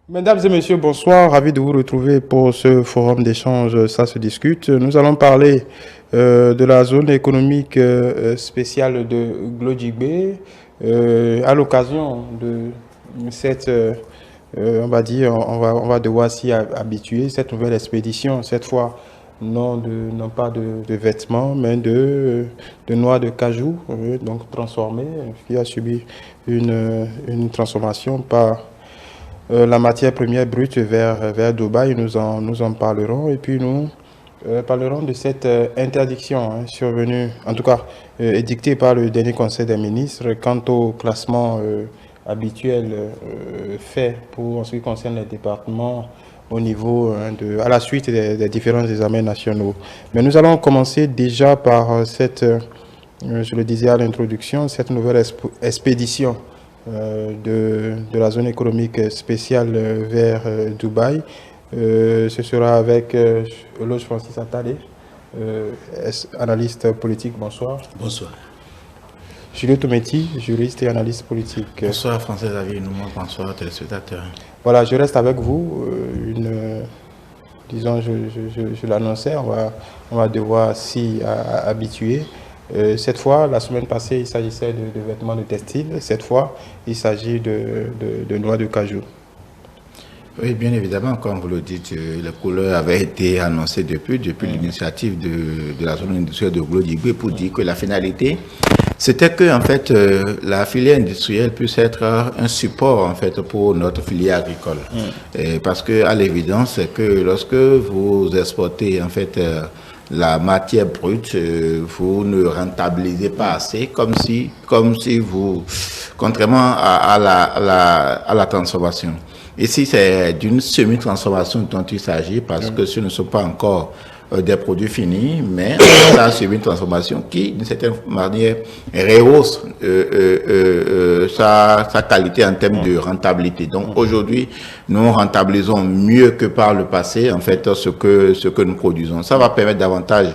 Mesdames et messieurs, bonsoir. Ravi de vous retrouver pour ce forum d'échange Ça se discute. Nous allons parler de la zone économique spéciale de Glodjibé à l'occasion de cette, on va dire, on va devoir s'y habituer, cette nouvelle expédition, cette fois non pas de vêtements, mais de noix de cajou, donc transformées, qui a subi une transformation par la matière première brute vers Dubaï. Nous en parlerons et puis nous parlerons de cette interdiction survenue, en tout cas édictée par le dernier Conseil des ministres quant au classement habituel fait pour en ce qui concerne les départements au niveau à la suite des différents examens nationaux. Mais nous allons commencer déjà par cette, je le disais à l'introduction, cette nouvelle expédition de la zone économique spéciale vers Dubaï. Ce sera avec Eloge Francis Attalé, analyste politique. Bonsoir. Bonsoir. Julio Tometi, juriste et analyste politique. Bonsoir Francis David, bonsoir téléspectateurs. Voilà, je reste avec vous. Disons, je l'annonçais, on va devoir s'y habituer. Cette fois, la semaine passée, il s'agissait de vêtements de textile. Cette fois, il s'agit de noix de cajou. Oui, bien évidemment, comme vous le dites, les couleurs avaient été annoncées depuis l'initiative de la zone industrielle de Glodjibé pour dire que la finalité, c'était que en fait, la filière industrielle puisse être un support en fait pour notre filière agricole. Parce que à l'évidence, c'est que lorsque vous exportez en fait la matière brute, vous ne rentabilisez pas assez, comme si vous, contrairement à la transformation. Ici, c'est d'une semi-transformation dont il s'agit, parce que ce ne sont pas encore des produits finis, mais ça a subi une transformation qui, d'une certaine manière, rehausse sa qualité en termes de rentabilité. Donc aujourd'hui, nous rentabilisons mieux que par le passé, en fait, ce que nous produisons. Ça va permettre davantage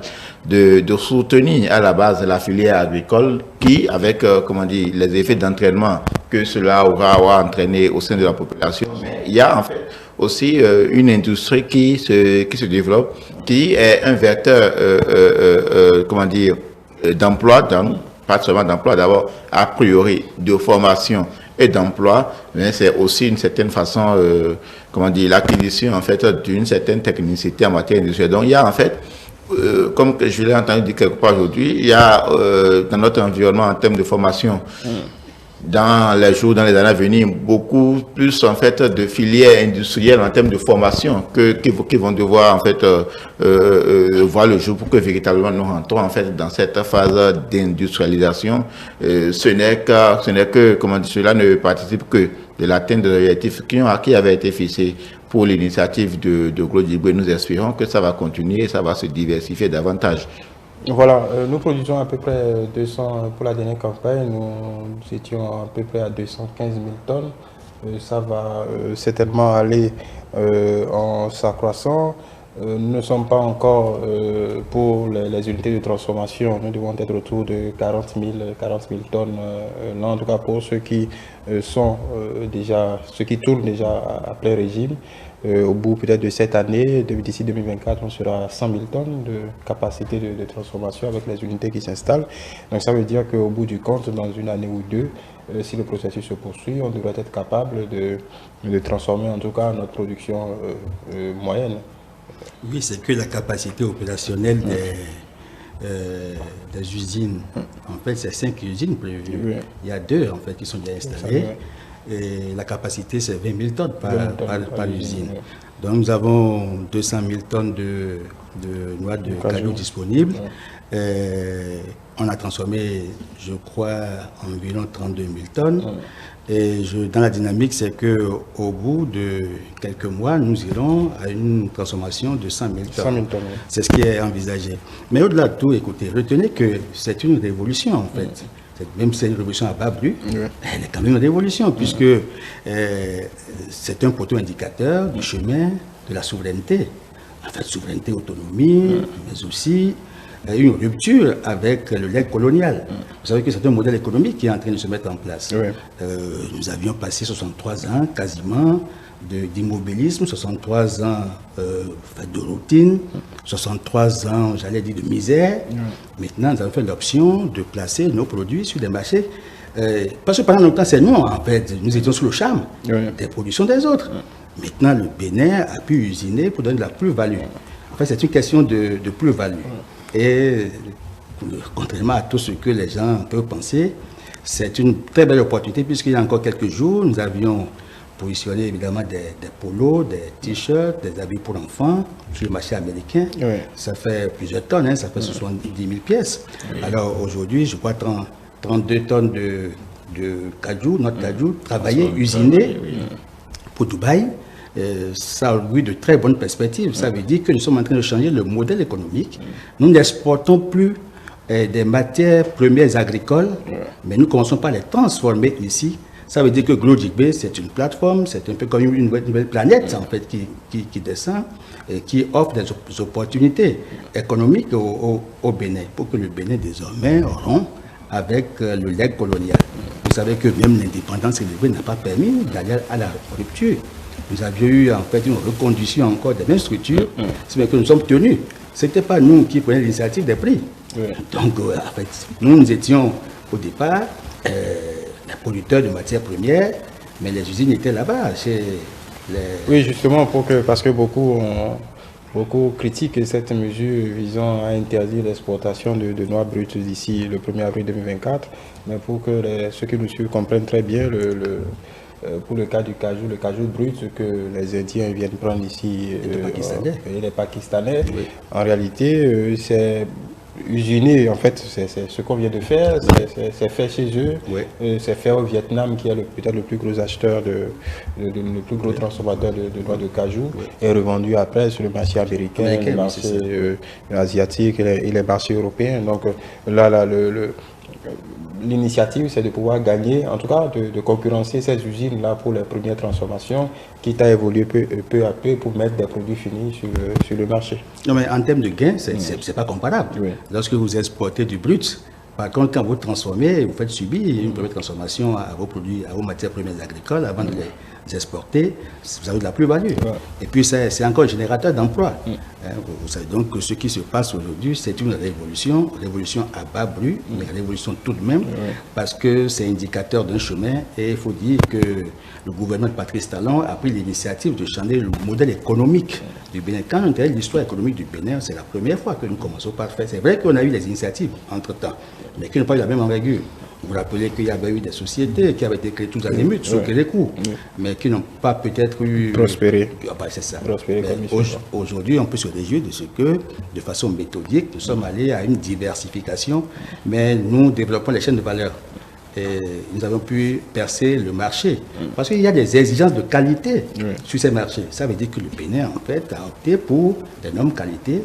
de soutenir à la base la filière agricole qui, avec les effets d'entraînement que cela aura entraîné au sein de la population, mais il y a en fait aussi une industrie qui se développe, qui est un vecteur d'emploi, pas seulement d'emploi, d'abord a priori de formation et d'emploi, mais c'est aussi une certaine façon l'acquisition en fait d'une certaine technicité en matière industrielle. Donc il y a en fait comme je l'ai entendu dire quelque part aujourd'hui, il y a dans notre environnement en termes de formation, dans les années à venir, beaucoup plus en fait de filières industrielles en termes de formation qui vont devoir en fait voir le jour pour que véritablement nous rentrons en fait dans cette phase d'industrialisation. Ce n'est que cela ne participe que de l'atteinte de l'objectif qui avait été fixé pour l'initiative de Glodjibé. Nous espérons que ça va continuer et ça va se diversifier davantage. Voilà, nous produisons à peu près 200, pour la dernière campagne, nous étions à peu près à 215 000 tonnes. Ça va certainement aller en s'accroissant. Nous ne sommes pas encore pour les unités de transformation. Nous devons être autour de 40 000 tonnes. Là, en tout cas, pour ceux qui ceux qui tournent déjà à plein régime. Au bout peut-être de cette année, d'ici 2024, on sera à 100 000 tonnes de capacité de transformation avec les unités qui s'installent. Donc ça veut dire qu'au bout du compte, dans une année ou deux, si le processus se poursuit, on devrait être capable de transformer en tout cas notre production moyenne. Oui, c'est que la capacité opérationnelle des usines, en fait, c'est 5 usines prévues. Oui. Il y a 2 en fait qui sont déjà installées. Et la capacité, c'est 20 000 tonnes par usine. Oui. Donc, nous avons 200 000 tonnes de noix de cajou disponibles. Oui. On a transformé, je crois, environ 32 000 tonnes. Oui. Et dans la dynamique, c'est qu'au bout de quelques mois, nous irons à une transformation de 100 000 tonnes. 100 000 tonnes, oui. C'est ce qui est envisagé. Mais au-delà de tout, écoutez, retenez que c'est une révolution, en fait. Oui. Même si c'est une révolution à bas bruit, oui. Elle est quand même une révolution, puisque c'est un poteau indicateur du chemin de la souveraineté. En fait, souveraineté, autonomie, mais aussi une rupture avec le legs colonial. Vous savez que c'est un modèle économique qui est en train de se mettre en place. Nous avions passé 63 ans quasiment d'immobilisme, 63 ans de routine, 63 ans, j'allais dire, de misère. Maintenant, nous avons fait l'option de placer nos produits sur des marchés. Parce que pendant longtemps, c'est nous, en fait, nous étions sous le charme des productions des autres. Maintenant, le Bénin a pu usiner pour donner de la plus-value. En fait, c'est une question de plus-value. Et contrairement à tout ce que les gens peuvent penser, c'est une très belle opportunité puisqu'il y a encore quelques jours, nous avions positionné évidemment des polos, des t-shirts, des habits pour enfants sur le marché américain. Ça fait plusieurs tonnes, ça fait 70 000 pièces. Alors aujourd'hui, je crois 32 tonnes de cajou, notre cajou, travaillé, usiné pour Dubaï. Ça auguure de très bonnes perspectives. Ça veut dire que nous sommes en train de changer le modèle économique. Nous n'exportons plus des matières premières agricoles, mais nous commençons par les transformer ici. Ça veut dire que Glojigbe, c'est une plateforme, c'est un peu comme une nouvelle planète en fait qui descend et qui offre des opportunités économiques au Bénin, pour que le Bénin désormais rompt avec le legs colonial. Vous savez que même l'indépendance élevée n'a pas permis d'aller à la rupture. Nous avions eu en fait une reconduction encore des mêmes structures, c'est que nous sommes tenus. Ce n'était pas nous qui prenions l'initiative des prix. Donc, en fait, nous étions au départ les producteurs de matières premières, mais les usines étaient là-bas. Oui, justement, parce que beaucoup critiquent cette mesure visant à interdire l'exportation de noix brutes d'ici le 1er avril 2024, mais pour que ceux qui nous suivent comprennent très bien pour le cas du cajou, le cajou brut que les Indiens viennent prendre ici, et les Pakistanais, en réalité, c'est usiné, en fait, c'est ce qu'on vient de faire, c'est fait chez eux, c'est fait au Vietnam, qui est peut-être le plus gros acheteur, le plus gros transformateur de noix de cajou, et revendu après sur le marché américain, le marché asiatique et les marchés européens. Donc là, l'initiative, c'est de pouvoir gagner, en tout cas de concurrencer ces usines-là pour les premières transformations, quitte à évoluer peu à peu pour mettre des produits finis sur le marché. Non, mais en termes de gains, c'est pas comparable. Lorsque vous exportez du brut, par contre, quand vous transformez, vous faites subir une première transformation à vos produits, à vos matières premières agricoles avant de les exporter, vous avez de la plus-value. Et puis, c'est encore un générateur d'emploi. Vous savez donc que ce qui se passe aujourd'hui, c'est une révolution à bas bruit, mais révolution tout de même, parce que c'est indicateur d'un chemin. Et il faut dire que le gouvernement de Patrice Talon a pris l'initiative de changer le modèle économique du Bénin. Quand on regarde l'histoire économique du Bénin, c'est la première fois que nous commençons par faire. C'est vrai qu'on a eu des initiatives entre-temps, mais qui n'ont pas eu la même envergure. Vous vous rappelez qu'il y avait eu des sociétés qui avaient été créées tous azimuts, sous les coups, mais qui n'ont pas peut-être eu... Prospéré. C'est ça. Aujourd'hui, on peut se réjouir de ce que, de façon méthodique, nous sommes allés à une diversification, mais nous développons les chaînes de valeur. Et nous avons pu percer le marché. Parce qu'il y a des exigences de qualité sur ces marchés. Ça veut dire que le Bénin, en fait, a opté pour des normes qualité,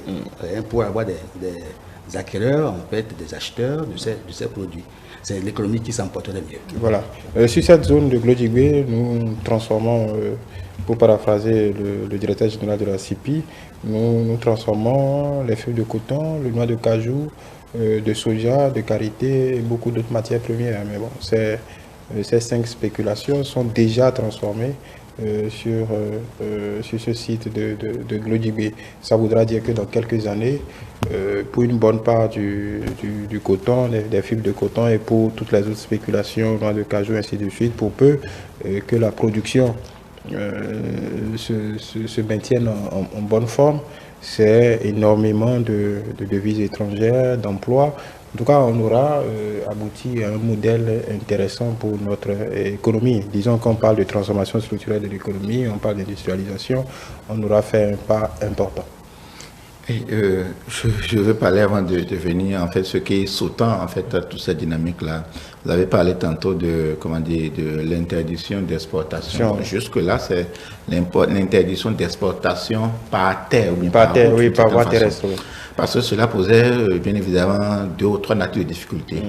pour avoir des acquéreurs, en fait, des acheteurs de ces produits. C'est l'économie qui s'emporterait mieux. Voilà. Sur cette zone de Glojigbe, nous transformons, pour paraphraser le directeur général de la CIPI, nous transformons les feuilles de coton, le noix de cajou, de soja, de karité et beaucoup d'autres matières premières. Mais bon, ces 5 spéculations sont déjà transformées sur ce site de Glojigbe. Ça voudra dire que dans quelques années, pour une bonne part du coton, des fibres de coton et pour toutes les autres spéculations, noix de cajou, ainsi de suite, pour peu que la production se maintienne en bonne forme, c'est énormément de devises étrangères, d'emplois. En tout cas, on aura abouti à un modèle intéressant pour notre économie. Disons qu'on parle de transformation structurelle de l'économie, on parle d'industrialisation, on aura fait un pas important. Et, je veux parler avant de venir, en fait, ce qui est sautant, en fait, à toute cette dynamique-là. Vous avez parlé tantôt de l'interdiction d'exportation. Jusque-là, c'est l'interdiction d'exportation par terre. Ou bien par terre, oui, par voie terrestre. Oui. Parce que cela posait, bien évidemment, 2 ou 3 natures de difficultés.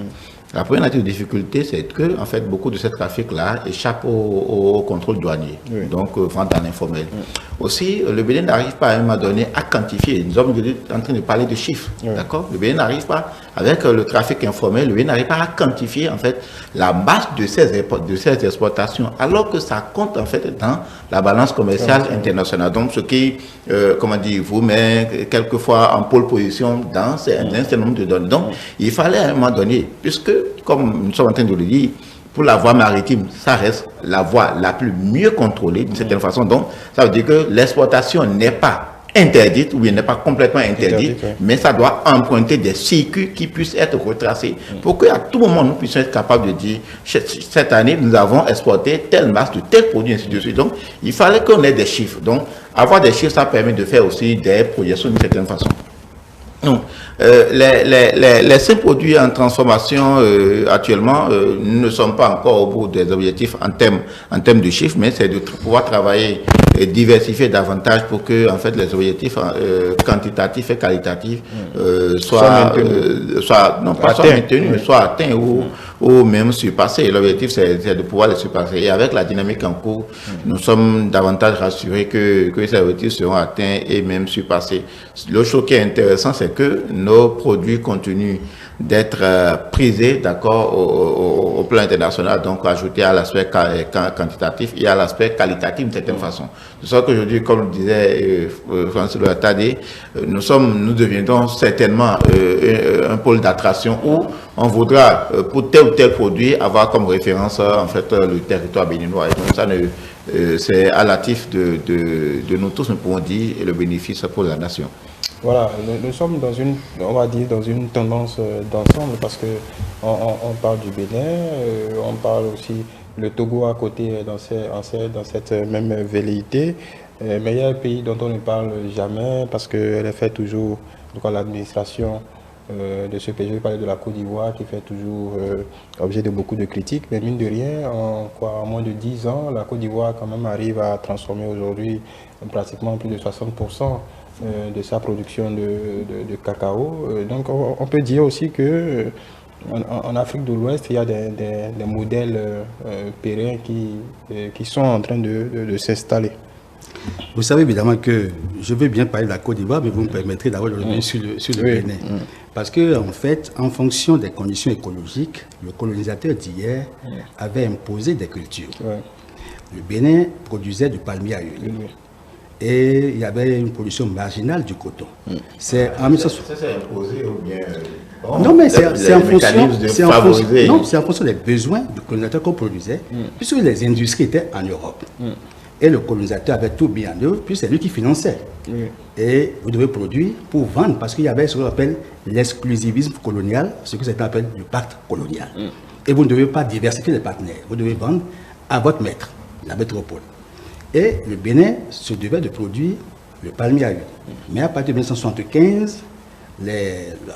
La première difficulté, c'est que en fait, beaucoup de ces trafics-là échappent au contrôle douanier, donc vente dans l'informel. Aussi, le Bénin n'arrive pas à un moment donné à quantifier. Nous sommes en train de parler de chiffres, d'accord? Le Bénin n'arrive pas, avec le trafic informel, le Bénin n'arrive pas à quantifier en fait la masse de ces exportations, alors que ça compte en fait dans la balance commerciale internationale. Donc, ce qui, comment dire, vous met quelquefois en pôle position dans un certain nombre de données. Donc, il fallait à un moment donné, puisque, comme nous sommes en train de le dire, pour la voie maritime, ça reste la voie la plus mieux contrôlée d'une certaine façon. Donc, ça veut dire que l'exportation n'est pas interdite ou bien n'est pas complètement interdite, mais ça doit emprunter des circuits qui puissent être retracés pour qu'à tout moment nous puissions être capables de dire cette année nous avons exporté telle masse de tel produit, ainsi de suite. Donc il fallait qu'on ait des chiffres. Donc avoir des chiffres, ça permet de faire aussi des projections d'une certaine façon. Donc, les simples produits en transformation actuellement ne sont pas encore au bout des objectifs en termes de chiffres, mais c'est de pouvoir travailler et diversifier davantage pour que en fait les objectifs quantitatifs et qualitatifs soient maintenus, mais soient atteints ou même surpassés. L'objectif c'est de pouvoir les surpasser. Et avec la dynamique en cours, nous sommes davantage rassurés que ces objectifs seront atteints et même surpassés. L'autre chose qui est intéressant, c'est que nos produits continuent d'être prisés, d'accord, au plan international, donc ajouté à l'aspect quantitatif et à l'aspect qualitatif d'une certaine façon. C'est ça qu'aujourd'hui, comme le disait Francis Loatadé, nous deviendrons certainement un pôle d'attraction où on voudra, pour tel ou tel produit, avoir comme référence en fait le territoire béninois. Et donc ça c'est à l'actif de nous tous, nous pouvons dire, et le bénéfice pour la nation. Voilà, nous sommes dans une, on va dire, dans une tendance d'ensemble parce que on parle du Bénin, on parle aussi le Togo à côté dans cette même velléité, mais il y a un pays dont on ne parle jamais parce qu'elle est fait toujours, donc l'administration de ce pays, je vais parler de la Côte d'Ivoire qui fait toujours objet de beaucoup de critiques, mais mine de rien, en moins de 10 ans, la Côte d'Ivoire quand même arrive à transformer aujourd'hui pratiquement plus de 60% de sa production de cacao. Donc on peut dire aussi que en Afrique de l'Ouest, il y a des modèles pérennes qui sont en train de s'installer. Vous savez évidemment que je veux bien parler de la Côte d'Ivoire, mais vous me permettrez d'avoir le revenir sur le Bénin. Parce que en fait, en fonction des conditions écologiques, le colonisateur d'hier avait imposé des cultures. Le Bénin produisait du palmier à huile. Et il y avait une production marginale du coton. C'est en 1960. Ça s'est imposé ou bien non, mais c'est en fonction des besoins du colonisateur qu'on produisait, puisque les industries étaient en Europe. Et le colonisateur avait tout mis en œuvre, puis c'est lui qui finançait. Et vous devez produire pour vendre, parce qu'il y avait ce qu'on appelle l'exclusivisme colonial, ce que certains appellent le pacte colonial. Et vous ne devez pas diversifier les partenaires, vous devez vendre à votre maître, la métropole. Et le Bénin se devait de produire le palmier à huile. Mais à partir de 1975,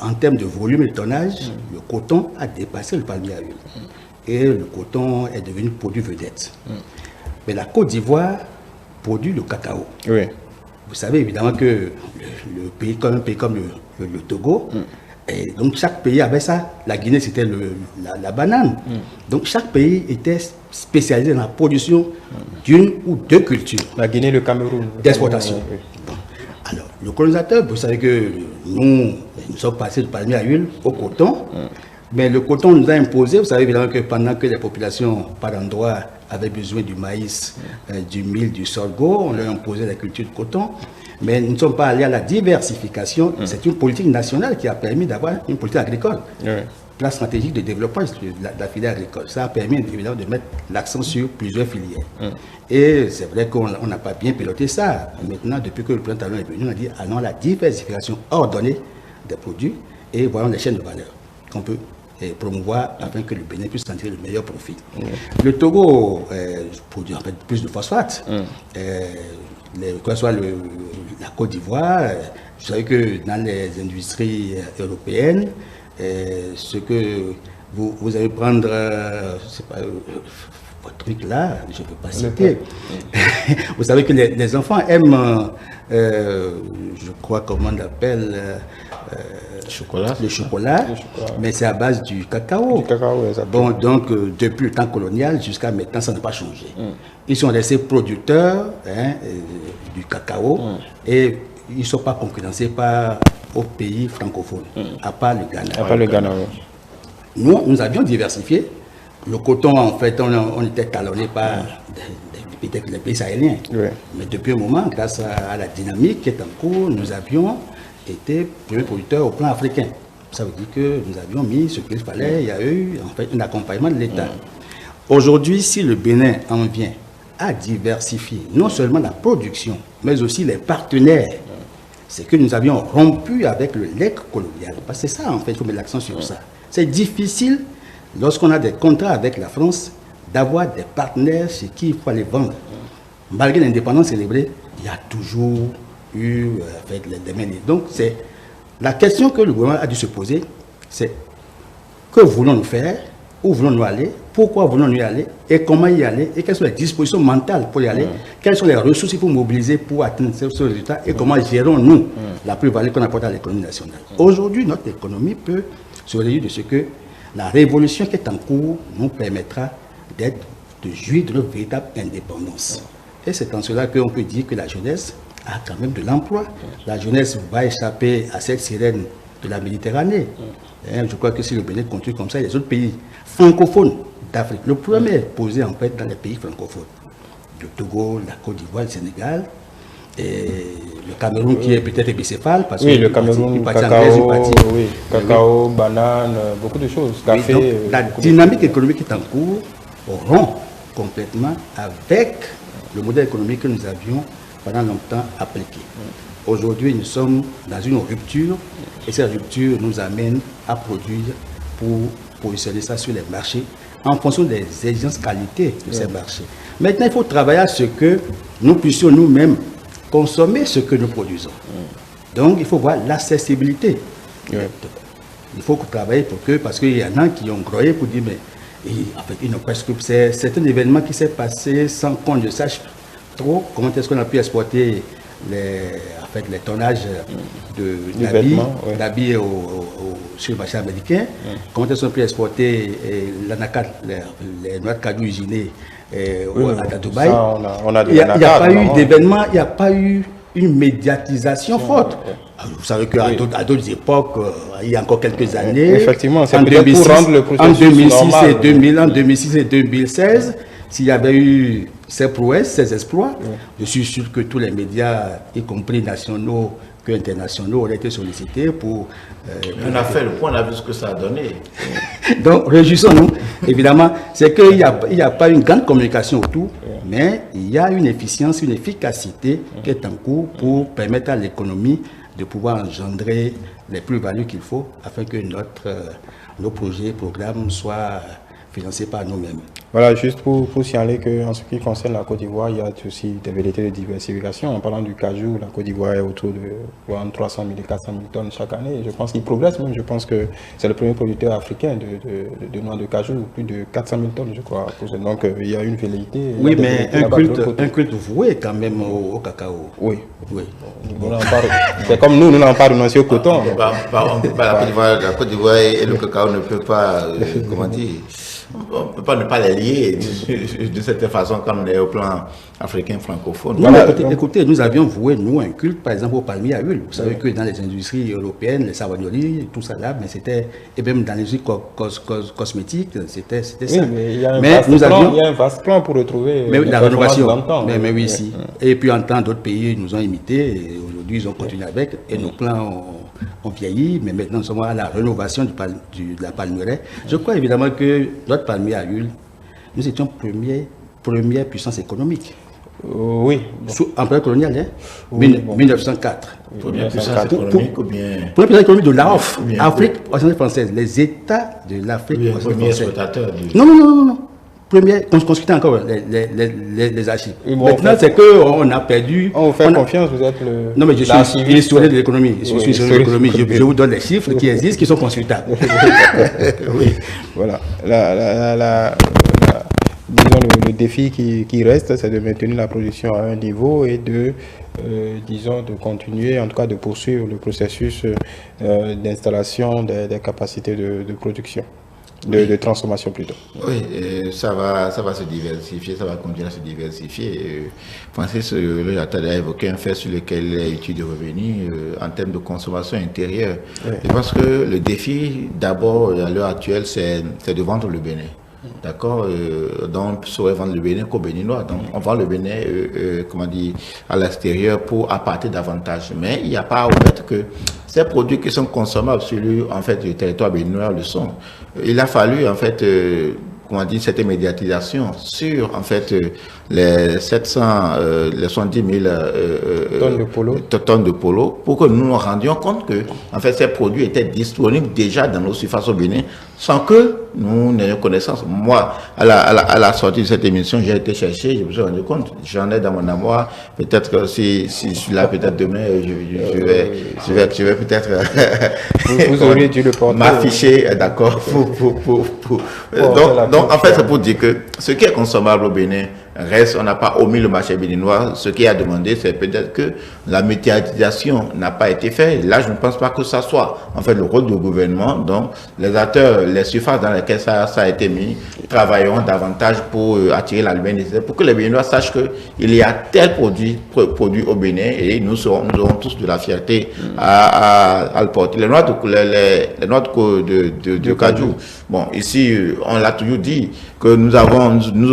en termes de volume et de tonnage, le coton a dépassé le palmier à huile. Et le coton est devenu produit vedette. Mais la Côte d'Ivoire produit le cacao. Vous savez évidemment que le pays comme le Togo, et donc chaque pays avait ça. La Guinée, c'était la banane. Donc chaque pays était spécialisé dans la production d'une ou deux cultures. La Guinée, le Cameroun. D'exportation. Bon. Alors, le colonisateur, vous savez que nous sommes passés du palmier à huile au coton. Mais le coton nous a imposé, vous savez évidemment que pendant que les populations par endroit avaient besoin du maïs, du mil, du sorgho, on leur imposait la culture de coton. Mais nous ne sommes pas allés à la diversification. C'est une politique nationale qui a permis d'avoir une politique agricole. Plan stratégique de développement de la filière agricole. Ça a permis évidemment de mettre l'accent sur plusieurs filières. Et c'est vrai qu'on n'a pas bien piloté ça. Maintenant, depuis que le plan Talon est venu, on a dit allons à la diversification ordonnée des produits et voyons les chaînes de valeur qu'on peut promouvoir afin que le Bénin puisse en tirer le meilleur profit. Le Togo produit en fait plus de phosphate. Que ce soit la Côte d'Ivoire, vous savez que dans les industries européennes, ce que vous allez prendre, d'autres trucs là, je ne peux pas citer. Vous savez que les enfants aiment, je crois, comment on appelle, le chocolat, mais c'est à base du cacao. Du cacao, exactement. Bon, donc, depuis le temps colonial jusqu'à maintenant, ça n'a pas changé. Ils sont restés producteurs du cacao et ils ne sont pas concurrencés par aux pays francophones, à part le Ghana. À part le Ghana, oui. Nous avions diversifié. Le coton, en fait, on était talonné par peut-être les pays sahéliens. Oui. Mais depuis un moment, grâce à la dynamique qui est en cours, nous avions été premiers producteurs au plan africain. Ça veut dire que nous avions mis ce qu'il fallait. Il y a eu en fait un accompagnement de l'État. Aujourd'hui, si le Bénin en vient à diversifier non seulement la production, mais aussi les partenaires, c'est que nous avions rompu avec le legs colonial. Parce que c'est ça, en fait, il faut mettre l'accent sur ça. C'est difficile, lorsqu'on a des contrats avec la France, d'avoir des partenaires chez qui il faut aller vendre. Malgré l'indépendance célébrée, il y a toujours eu des mains. Donc, c'est la question que le gouvernement a dû se poser, c'est que voulons-nous faire, où voulons-nous aller, pourquoi voulons-nous y aller, et comment y aller, et quelles sont les dispositions mentales pour y aller, quelles sont les ressources qu'il faut mobiliser pour atteindre ce résultat, et comment gérons-nous la plus-value qu'on apporte à l'économie nationale. Aujourd'hui, notre économie peut se réjouir de ce que la révolution qui est en cours nous permettra de jouir de notre véritable indépendance. Et c'est en cela qu'on peut dire que la jeunesse a quand même de l'emploi. La jeunesse va échapper à cette sirène de la Méditerranée. Je crois que si le Bénin continue comme ça, les autres pays francophones d'Afrique, le premier posé en fait dans les pays francophones, le Togo, la Côte d'Ivoire, le Sénégal, et le Cameroun qui est peut-être bicéphale, parce que le Cameroun, cacao, banane, beaucoup de choses, café. Donc, la dynamique économique qui est en cours rompt complètement avec le modèle économique que nous avions pendant longtemps appliqué. Aujourd'hui, nous sommes dans une rupture et cette rupture nous amène à produire pour positionner ça sur les marchés en fonction des exigences qualité de ces marchés. Maintenant, il faut travailler à ce que nous puissions nous-mêmes consommer ce que nous produisons. Donc, il faut voir l'accessibilité. Il faut travailler pour que, parce qu'il y en a qui ont croyé pour dire, mais en fait, ils n'ont pas scrupuleux. C'est un événement qui s'est passé sans qu'on ne sache trop comment est-ce qu'on a pu exploiter les tonnages d'habits sur le marché américain, comment est-ce qu'on a pu exporter l'anacarde, les noix de cajou usinées à Dubaï. Il n'y a pas eu d'événement, il n'y a pas eu une médiatisation forte. Vous savez qu'à d'autres époques, il y a encore quelques années, effectivement, c'est peut-être pour rendre le processus normal. En 2006 et 2016, s'il y avait eu ces prouesses, ces exploits, je suis sûr que tous les médias, y compris nationaux qu'internationaux, auraient été sollicités pour... on a fait le point, on a vu ce que ça a donné. Donc, réjouissons-nous. Évidemment, c'est qu'il n'y a pas une grande communication autour, mais il y a une efficience, une efficacité qui est en cours pour permettre à l'économie de pouvoir engendrer les plus-values qu'il faut afin que nos projets, programmes soient financés par nous-mêmes. Voilà, juste pour signaler qu'en ce qui concerne la Côte d'Ivoire, il y a aussi des velléités de diversification. En parlant du cajou, la Côte d'Ivoire est autour de 300 000 et 400 000 tonnes chaque année. Je pense qu'il progresse même. Je pense que c'est le premier producteur africain de noix de cajou, plus de 400 000 tonnes, je crois. Donc il y a une velléité. Oui, mais un culte voué quand même au cacao. Oui. C'est comme nous n'en pas renoncé au coton. La Côte d'Ivoire et le cacao ne peuvent pas, comment dire, on ne peut pas ne pas les lier de cette façon quand on est au plan africain francophone. Non, écoutez, nous avions voué, nous, un culte, par exemple, au palmier à huile. Vous savez que dans les industries européennes, les savonneries, tout ça là, mais c'était, et même dans les industries cosmétiques, c'était ça. Mais il y a un vaste plan pour retrouver la rénovation. Mais oui, si. Et puis, en temps, d'autres pays nous ont imités, et aujourd'hui, ils ont continué avec, et nos plans ont vieilli, mais maintenant nous sommes à la rénovation de la palmeraie. Je crois évidemment que notre palmier à huile, nous étions première puissance économique. Oui. En période coloniale, 1904. Première puissance économique ou bien... Première puissance économique de l'AOF, Afrique occidentale française, les États de l'Afrique occidentale française. Non. Premier, consultez encore les archives. Maintenant, c'est qu'on a perdu... On vous fait confiance, vous êtes le... Non, mais je suis historien de l'économie. Je vous donne les chiffres qui existent, qui sont consultables. Oui. Voilà. disons, le défi qui reste, c'est de maintenir la production à un niveau et disons, de continuer, en tout cas de poursuivre le processus d'installation des capacités de production. De transformation plutôt. Oui, ça va se diversifier, ça va continuer à se diversifier. Francis Le a évoqué un fait sur lequel il est utile de revenir en termes de consommation intérieure. Oui. Je pense que le défi, d'abord, à l'heure actuelle, c'est de vendre le Bénin. D'accord, donc on saurait vendre le Bénin qu'au Béninois. Donc on vend le Bénin, comment dire, à l'extérieur pour apporter davantage. Mais il n'y a pas à omettre que ces produits qui sont consommables sur en fait, le territoire béninois le sont. Il a fallu en fait, comment dire, cette médiatisation sur en fait les 70 000 tonnes de polo pour que nous nous rendions compte que en fait ces produits étaient disponibles déjà dans nos surfaces au Bénin sans que nous n'ayons connaissance. Moi, à la sortie de cette émission, j'ai été chercher, je me suis rendu compte, j'en ai dans mon armoire. Peut-être que si je suis là, peut-être demain, je vais peut-être vous auriez dû le porter, m'afficher, d'accord, donc en fait, c'est pour dire que ce qui est consommable au Bénin reste, on n'a pas omis le marché béninois. Ce qui a demandé, c'est peut-être que la médiatisation n'a pas été faite. Là, je ne pense pas que ça soit en fait le rôle du gouvernement. Donc, les acteurs, les surfaces dans lesquelles ça a été mis, travailleront davantage pour attirer la lumière, pour que les Béninois sachent qu'il y a tel produit au Bénin et nous aurons tous de la fierté à le porter. Les noix de cajou, bon, ici, on l'a toujours dit que nous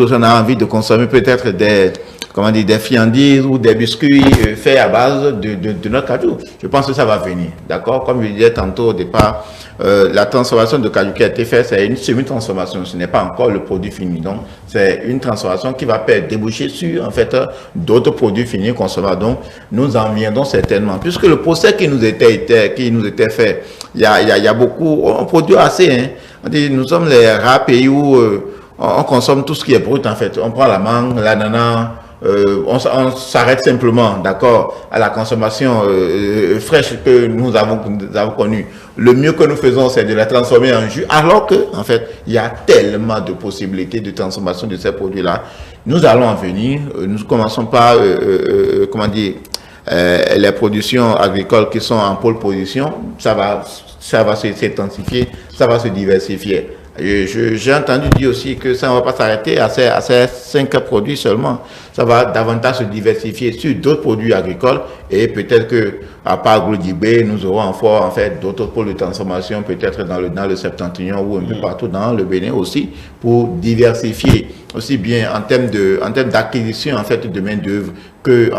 aussi, on a envie de consommer peut-être des friandises ou des biscuits faits à base de notre cajou. Je pense que ça va venir, d'accord? Comme je disais tantôt au départ, la transformation de cajou qui a été faite, c'est une semi-transformation. Ce n'est pas encore le produit fini. Donc, c'est une transformation qui va déboucher sur, en fait, d'autres produits finis consommables. Donc, nous en viendrons certainement. Puisque le procès qui nous était fait, il y a beaucoup, on produit assez, hein. On dit, nous sommes les rares pays où on consomme tout ce qui est brut, en fait. On prend la mangue, l'ananas, on s'arrête simplement, d'accord, à la consommation fraîche que nous avons connue. Le mieux que nous faisons, c'est de la transformer en jus, alors que, en fait, il y a tellement de possibilités de transformation de ces produits-là. Nous allons en venir. Nous commençons par, comment dire, les productions agricoles qui sont en pôle position. Ça va s'intensifier, ça va se diversifier. J'ai entendu dire aussi que ça ne va pas s'arrêter à ces 5 produits seulement. Ça va davantage se diversifier sur d'autres produits agricoles et peut-être que, à part Glodibé, nous aurons en fait d'autres pôles de transformation, peut-être dans le Septentrion ou un peu partout dans le Bénin aussi, pour diversifier aussi bien en termes d'acquisition en fait de main d'œuvre que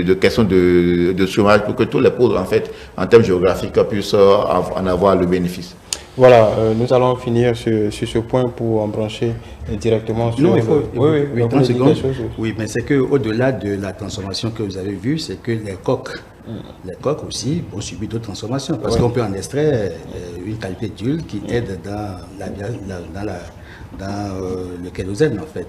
de questions de chômage pour que tous les pôles en fait en termes géographiques puissent en avoir le bénéfice. Voilà, nous allons finir sur ce point pour en brancher directement sur... Non, il faut... Oui, 30 secondes. Oui, mais c'est qu'au-delà de la transformation que vous avez vue, c'est que les coques aussi ont subi d'autres transformations. Parce qu'on peut en extraire une qualité d'huile qui aide dans le kérosène, en fait,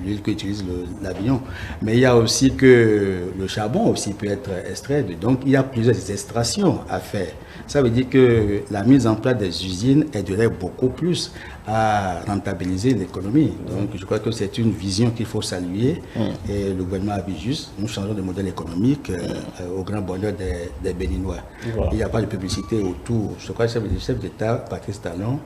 l'huile qu'utilise l'avion. Mais il y a aussi que le charbon aussi peut être extrait. Donc, il y a plusieurs extractions à faire. Ça veut dire que la mise en place des usines aiderait beaucoup plus à rentabiliser l'économie. Donc, je crois que c'est une vision qu'il faut saluer. Et le gouvernement a vu juste, nous changeons de modèle économique au grand bonheur des Béninois. Voilà. Il n'y a pas de publicité autour. Je crois que le chef d'État, Patrice Talon,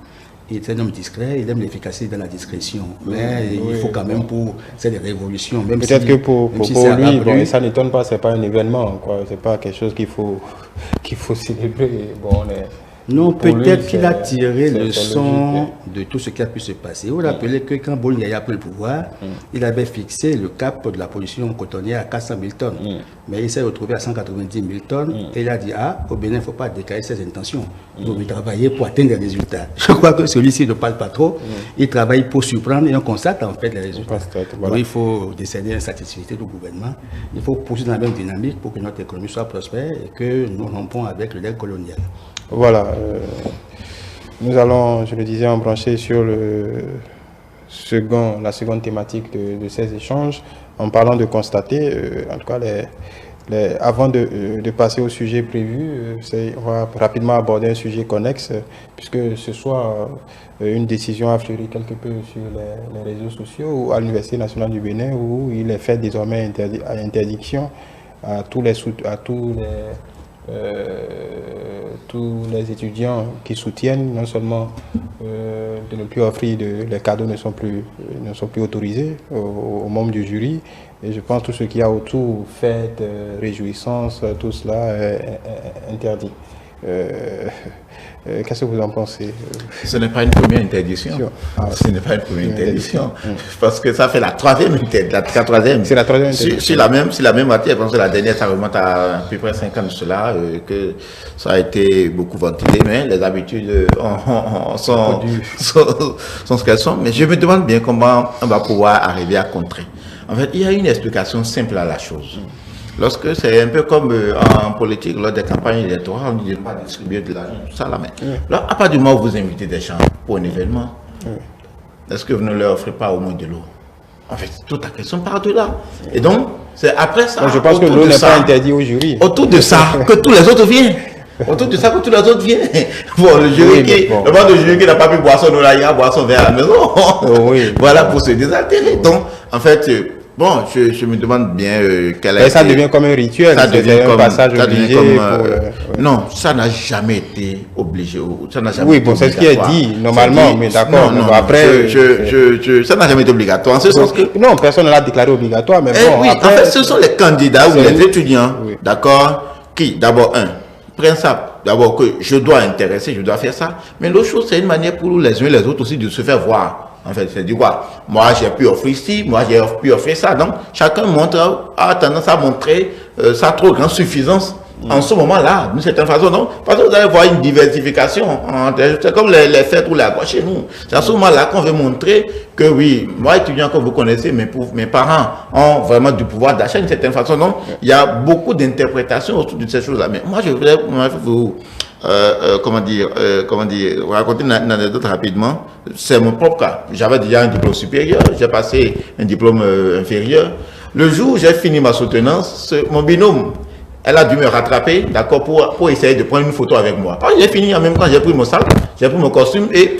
il est un homme discret, il aime l'efficacité dans la discrétion. Mais il faut quand même pour cette révolution. Peut-être que pour lui, bon, ça n'étonne pas, ce n'est pas un événement, ce n'est pas quelque chose qu'il faut célébrer. Bon, non, peut-être qu'il a tiré le son de tout ce qui a pu se passer. Vous vous rappelez que quand Boligny a pris le pouvoir, il avait fixé le cap de la production cotonnière à 400 000 tonnes. Mais il s'est retrouvé à 190 000 tonnes et il a dit, au Bénin, il ne faut pas décaler ses intentions. Il faut travailler pour atteindre des résultats. Je crois que celui-ci ne parle pas trop. Il travaille pour surprendre et on constate en fait les résultats. Voilà. Donc il faut décerner une satisfaction du gouvernement. Il faut poursuivre dans la même dynamique pour que notre économie soit prospère et que nous rompons avec le deuil colonial. Voilà, nous allons, je le disais, embrancher sur la seconde thématique de ces échanges en parlant de constater, en tout cas, Avant de passer au sujet prévu, on va rapidement aborder un sujet connexe, puisque ce soir, une décision a fleuri quelque peu sur les réseaux sociaux ou à l'Université nationale du Bénin, où il est fait désormais interdiction à tous les étudiants qui soutiennent, non seulement de ne plus offrir, les cadeaux ne sont plus autorisés aux membres du jury. Et je pense que tout ce qu'il y a autour, fêtes, réjouissances, tout cela est interdit. Qu'est-ce que vous en pensez? Ce n'est pas une première interdiction. Ce n'est pas une première interdiction. Parce que ça fait la troisième interdiction. C'est la troisième interdiction. Si la même matière, je pense que la dernière, ça remonte à peu près 5 ans de cela, que ça a été beaucoup ventilé, mais les habitudes sont ce qu'elles sont. Mais je me demande bien comment on va pouvoir arriver à contrer. En fait, il y a une explication simple à la chose. Lorsque c'est un peu comme en politique, lors des campagnes électorales, on ne dit pas distribuer de l'argent, tout ça là. Mais là, à partir du moment où vous invitez des gens pour un événement, est-ce que vous ne leur offrez pas au moins de l'eau? En fait, toute la question part de là. Et donc, c'est après ça. Je pense que l'eau n'est pas interdite au jury. Autour de ça, que tous les autres viennent. Autour de ça, que tous les autres viennent. Bon, le jury le membre de jury qui n'a pas pu boire son eau là, il va boire son verre à la maison. Voilà, pour se désaltérer. Donc, en fait, bon, je me demande bien quelle est. Ça devient comme un rituel, ça devient comme un passage obligé. Non, ça n'a jamais été obligé. Ça n'a jamais oui, été bon, c'est ce qui est dit normalement, mais d'accord. Non, après, ça n'a jamais été obligatoire. En ce sens que, non, personne ne l'a déclaré obligatoire, mais bon. Oui, après, en fait, ce sont les candidats ou les étudiants, d'accord, qui, d'abord, prennent ça, d'abord que je dois intéresser, je dois faire ça. Mais l'autre chose, c'est une manière pour les uns et les autres aussi de se faire voir. En fait, c'est du quoi? Moi, j'ai pu offrir ci, moi, j'ai pu offrir ça. Donc, chacun a tendance à montrer sa trop grande suffisance en ce moment-là, d'une certaine façon. Donc, parce que vous allez voir une diversification. C'est comme les fêtes ou la chez nous. C'est à ce moment-là qu'on veut montrer que oui, moi, étudiant, comme vous connaissez, mes parents ont vraiment du pouvoir d'achat d'une certaine façon. Donc, il y a beaucoup d'interprétations autour de ces choses-là. Mais moi, je voudrais vous raconter une anecdote rapidement. C'est mon propre cas. J'avais déjà un diplôme supérieur, j'ai passé un diplôme inférieur. Le jour où j'ai fini ma soutenance, mon binôme, elle a dû me rattraper, d'accord, pour essayer de prendre une photo avec moi. J'ai fini en même temps, j'ai pris mon sac, j'ai pris mon costume et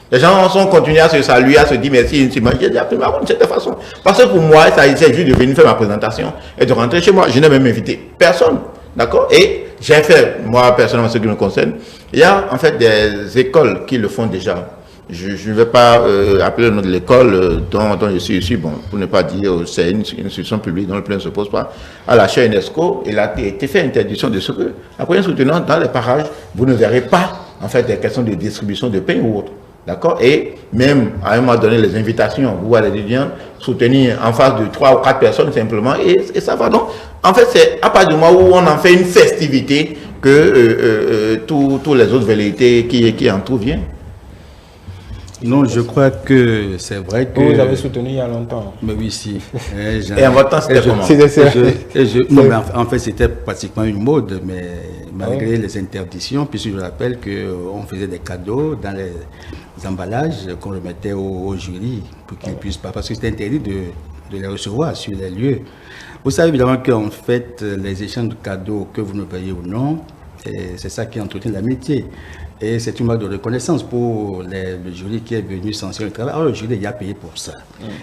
les gens sont continués à se saluer, à se dire merci. J'ai dit après, de cette façon. Parce que pour moi, ça essayait juste de venir faire ma présentation et de rentrer chez moi. Je n'ai même invité personne, d'accord. Et j'ai fait, moi, personnellement, ce qui me concerne, il y a en fait des écoles qui le font déjà. Je ne vais pas appeler le nom de l'école dont je suis ici, bon, pour ne pas dire c'est une institution publique dont le plein ne se pose pas. À la chaire UNESCO, il a été fait interdiction de ce que, après un soutenant, dans les parages, vous ne verrez pas en fait des questions de distribution de pain ou autre. D'accord? Et même à un moment donné, les invitations, vous allez bien soutenir en face de 3 ou 4 personnes simplement, et ça va. Donc, en fait, c'est à partir du moment où on en fait une festivité que tous les autres velléités qui entourent viennent. Non, je crois que c'est vrai que... Vous avez soutenu il y a longtemps. Mais oui, si. Et en votre temps, c'était comment? Non, mais en fait, c'était pratiquement une mode, mais malgré les interdictions, puisque je rappelle qu'on faisait des cadeaux dans les emballages qu'on remettait au jury pour qu'ils ne puissent pas, parce que c'était interdit de les recevoir sur les lieux. Vous savez évidemment qu'en fait, les échanges de cadeaux, que vous ne payez ou non, c'est ça qui entretient l'amitié. Et c'est une marque de reconnaissance pour le jury qui est venu sanctionner le travail. Alors le jury, il a payé pour ça.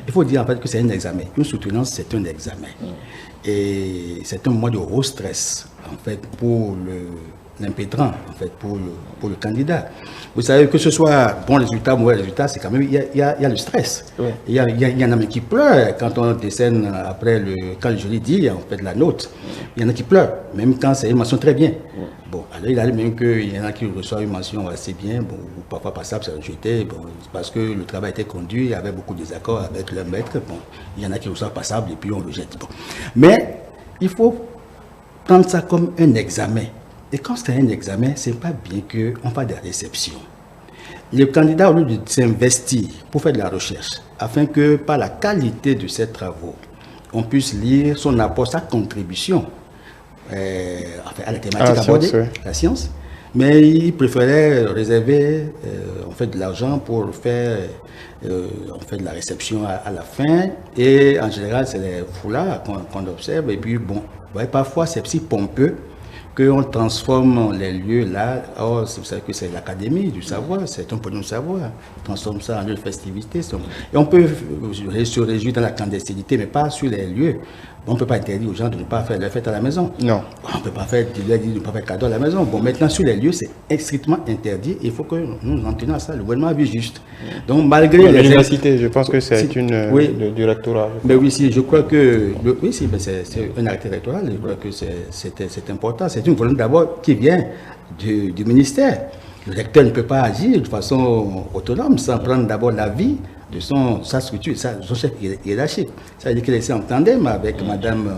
Il faut dire en fait que c'est un examen. Une soutenance, c'est un examen. Et c'est un moment de haut stress, en fait, pour l'impétrant, en fait, pour le candidat. Vous savez, que ce soit bon résultat ou mauvais résultat, c'est quand même, il y a le stress. Oui. Il y en a même qui pleurent quand on décerne après quand le jury dit, en fait, la note. Il y en a qui pleurent, même quand c'est une mention très bien. Bon, alors il arrive même qu'il y en a qui reçoivent une mention assez bien, bon, ou parfois passable, c'est rejeté, bon, parce que le travail était conduit, il y avait beaucoup de désaccords avec le maître, bon, il y en a qui reçoivent passable et puis on rejette. Bon. Mais il faut prendre ça comme un examen. Et quand c'est un examen, c'est pas bien qu'on fasse des réceptions. Le candidat, au lieu de s'investir pour faire de la recherche, afin que par la qualité de ses travaux, on puisse lire son apport, sa contribution à la thématique abordée, la science, mais il préférait réserver en fait, de l'argent pour faire en fait, de la réception à la fin, et en général, c'est les foulards qu'on observe, et puis bon, voyez, parfois, c'est si pompeux qu'on transforme les lieux là. Or, vous savez que c'est l'académie du savoir, c'est un podium de savoir. On transforme ça en lieu de festivité. Et on peut se réjouir dans la clandestinité, mais pas sur les lieux. On ne peut pas interdire aux gens de ne pas faire la fête à la maison. Non. On ne peut pas faire de ne pas faire cadeau à la maison. Bon, maintenant, sur les lieux, c'est strictement interdit. Il faut que nous en tenions à ça. Le gouvernement a vu juste. Donc, malgré l'université, je pense que c'est oui, du rectorat. Mais oui, si, je crois que oui, si, c'est un acte rectoral. Je crois que c'est important. C'est une volonté d'abord qui vient du ministère. Le recteur ne peut pas agir de façon autonome sans prendre d'abord l'avis de sa structure, son chef hiérarchique. Ça veut dire qu'il est en tandem avec Madame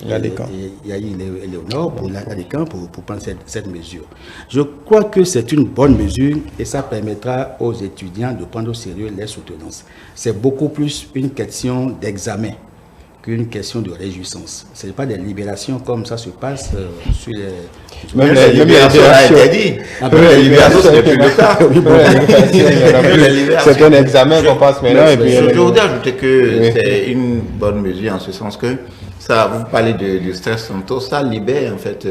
Yahi Léonore pour prendre cette mesure. Je crois que c'est une bonne mesure et ça permettra aux étudiants de prendre au sérieux les soutenances. C'est beaucoup plus une question d'examen qu'une question de réjouissance. Ce n'est pas des libérations comme ça se passe sur les... Même les libérations a été dit. Les libérations, ce n'est plus le cas. C'est un examen qu'on passe maintenant. Je voudrais ajouter que c'est une bonne mesure en ce sens que ça, vous parlez du stress tantôt, ça libère en fait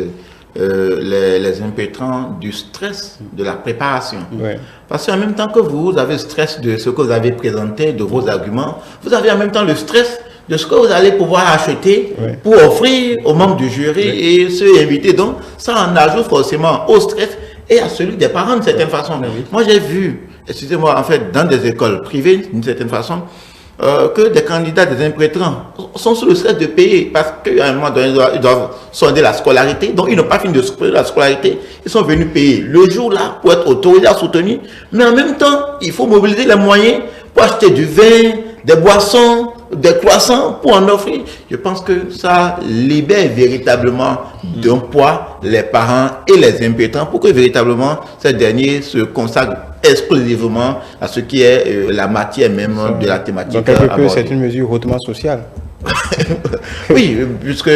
les impétrants du stress de la préparation. Parce qu'en même temps que vous avez le stress de ce que vous avez présenté, de vos arguments, vous avez en même temps le stress de ce que vous allez pouvoir acheter pour offrir aux membres du jury et ceux invités. Donc, ça en ajoute forcément au stress et à celui des parents d'une certaine façon. Moi, j'ai vu, excusez-moi, en fait, dans des écoles privées, d'une certaine façon, que des candidats, des imprétrants sont sous le stress de payer parce qu'à un moment donné, ils doivent sonder la scolarité. Donc, ils n'ont pas fini de la scolarité. Ils sont venus payer le jour-là pour être autorisés à soutenir. Mais en même temps, il faut mobiliser les moyens pour acheter du vin, des boissons, des croissants pour en offrir. Je pense que ça libère véritablement d'un poids les parents et les impétrants pour que véritablement ces derniers se consacrent exclusivement à ce qui est la matière même de la thématique. Donc quelque peu, c'est une mesure hautement sociale. Oui, puisque